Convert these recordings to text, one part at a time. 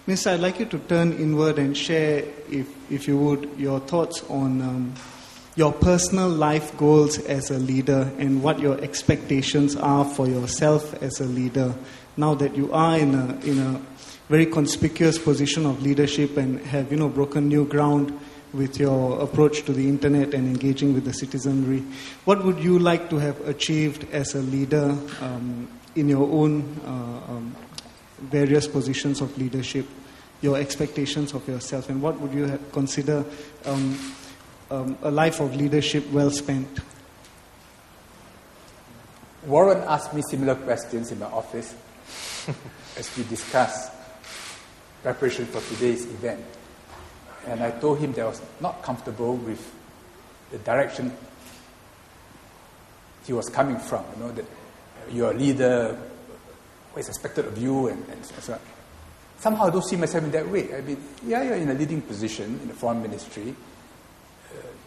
Mister, I'd like you to turn inward and share, if you would, your thoughts on your personal life goals as a leader and what your expectations are for yourself as a leader now that you are in a very conspicuous position of leadership and have, broken new ground with your approach to the internet and engaging with the citizenry. What would you like to have achieved as a leader in your own various positions of leadership, your expectations of yourself, and what would you consider a life of leadership well spent? Warren asked me similar questions in my office as we discussed preparation for today's event. And I told him that I was not comfortable with the direction he was coming from. That you're a leader, what is expected of you, and so on. Somehow I don't see myself in that way. I mean, you're in a leading position in the foreign ministry.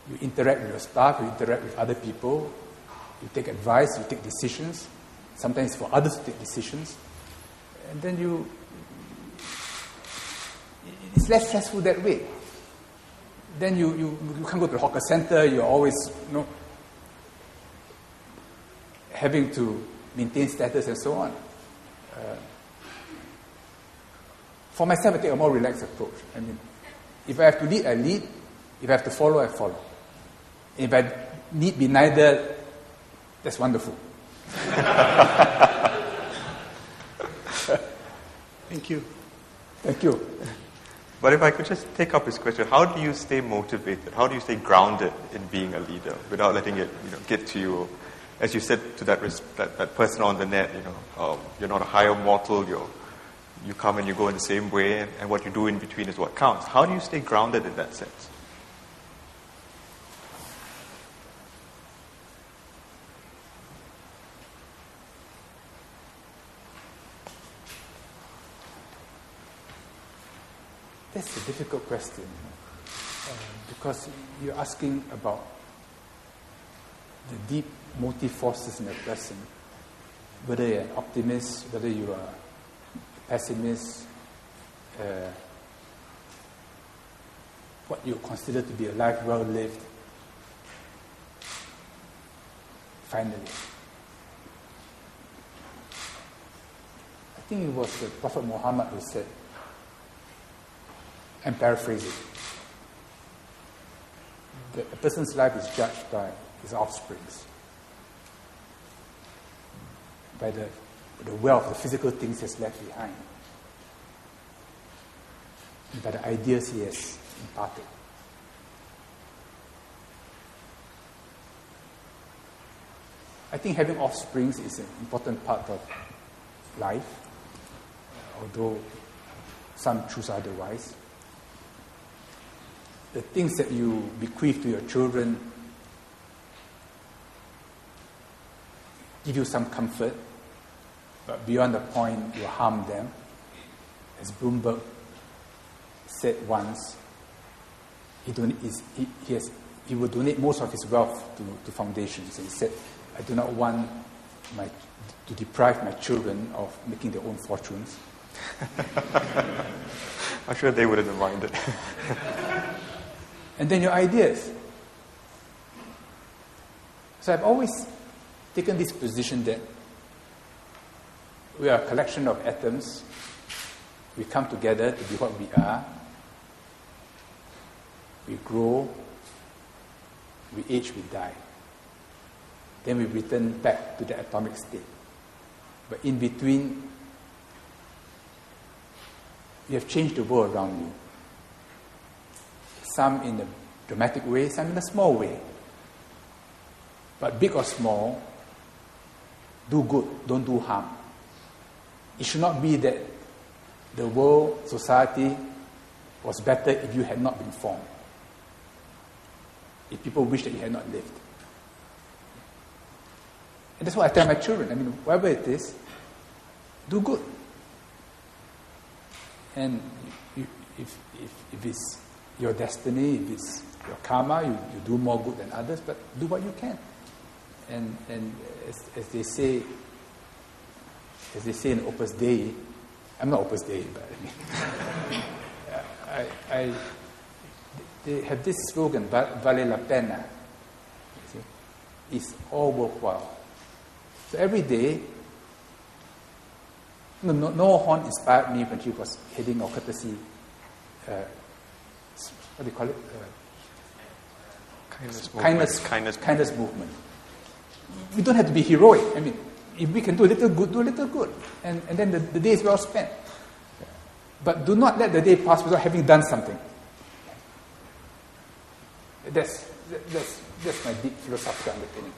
You interact with your staff, you interact with other people, you take advice, you take decisions, sometimes for others to take decisions, and then it's less stressful that way. Then you can't go to the hawker center, you're always, having to maintain status and so on. For myself, I take a more relaxed approach. I mean, if I have to lead, I lead. If I have to follow, I follow. If I need be neither, that's wonderful. Thank you. Thank you. But if I could just take up his question, how do you stay motivated? How do you stay grounded in being a leader without letting it get to you? As you said to that person on the net, you're not a higher mortal, you come and you go in the same way, and what you do in between is what counts. How do you stay grounded in that sense? That's a difficult question because you're asking about the deep motive forces in a person, whether you're an optimist, whether you are a pessimist, what you consider to be a life well lived. Finally, I think it was the Prophet Muhammad who said, I'm paraphrasing, that a person's life is judged by his offsprings, by the wealth, the physical things he has left behind, and by the ideas he has imparted. I think having offsprings is an important part of life, although some choose otherwise. The things that you bequeath to your children give you some comfort, but beyond the point you harm them. As Bloomberg said once, he would donate most of his wealth to foundations. And he said, I do not want to deprive my children of making their own fortunes. I'm sure they wouldn't have minded. And then your ideas. So I've always taken this position that we are a collection of atoms. We come together to be what we are. We grow, we age, we die. Then we return back to the atomic state. But in between, you have changed the world around you. Some in a dramatic way, some in a small way. But big or small, do good, don't do harm. It should not be that the world, society, was better if you had not been formed. If people wish that you had not lived. And that's what I tell my children. I mean, whatever it is, do good. And if it's your destiny, if it's your karma, you do more good than others, but do what you can. And as they say in Opus Dei, I'm not Opus Dei, but they have this slogan, Vale la pena. You see? It's all worthwhile. So every day, Noah Horn inspired me when she was heading our courtesy, what do you call it? Kindness movement. We don't have to be heroic. I mean, if we can do a little good, do a little good. And then the day is well spent. But do not let the day pass without having done something. That's my deep philosophical underpinning.